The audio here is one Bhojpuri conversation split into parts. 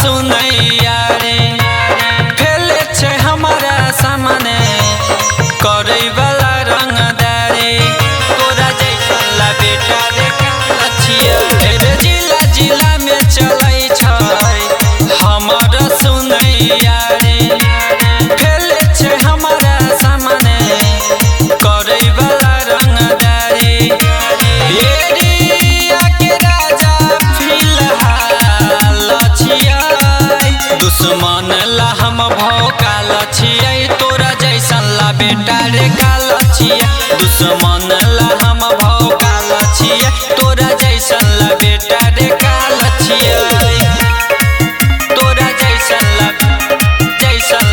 सुनैया रे फैले छे हमारा सामने करे वाला रंगदारी तोरा जैसन ला बेटा रे लछिया रे जिला जिला में चलै छै हमारा सुनैया रे फैले छे हमारा सामने करे वाला रंगदारी एरिया के राजा फिलहाल छियै दुश्मन ला हम भौकाल छियै तोरा जैसन ला बेटा रे काल छियै दुश्मन ला हम भौकाल छियै तोरा जैसन ला बेटा रे काल छियै तोरा जैसन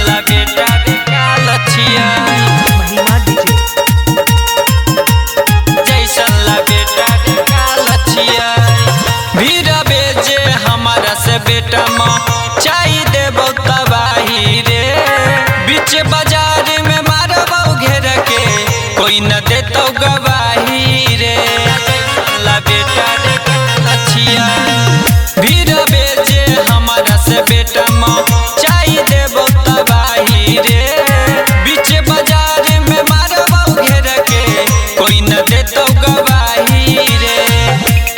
ला बेटा रे काल छियै महिमा डीजे जैसन ला बेटा रे काल छियै भीड़ बेजे हमारा से बेटा माँ चाही देबो तबाही रे बीच बाजार में मारबो घेर के कोई न देतो गवाही रे ला बेटा रे लछिया भीड़ बेजे हमारा से बेटा माँ चाही देबो तबाही रे बीच बाजार में मारबो घेर के कोई न देतो गवाही रे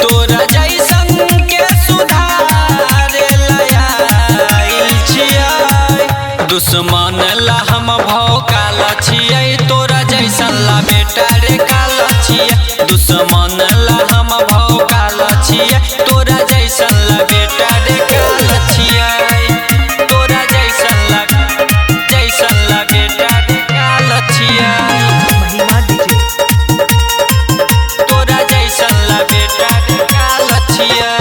तोरा जैसन के सुधारे लायल छियै दुश्मन ला हम भौकाल छियै तोरा जैसन ला बेटा रे काल छियै दुश्मन ला हम भौकाल छियै तोरा जैसन ला बेटा रे काल छियै तोरा जैसन ला बेटा रे काल छियै महिमा डीजे तोरा जैसन ला बेटा रे काल छियै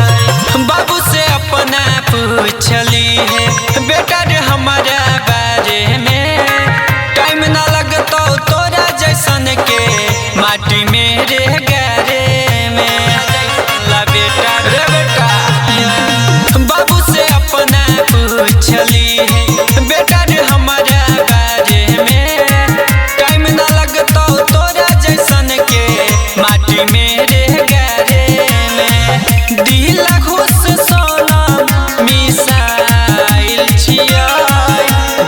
बाबू से अपना पूछली है बेटा रे हमारा बारे में टाइम ना लगतो तोरा जैसन के माटी में रे गारे में ला बेटा रे बेटा बाबू से अपना पूछली है बेटा रे हमारा बारे में टाइम ना लगतो तोरा जैसन के माटी में रे गारे में दिल खुश सोना मिसाइल छियै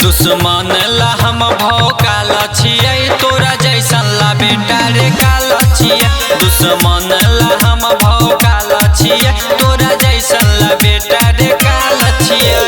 दुश्मन ला हम भौकाल छियै तोरा जैसन ला बेटा रे काल छियै दुश्मन ला हम भौकाल छियै तोरा जैसन ला बेटा रे काल छियै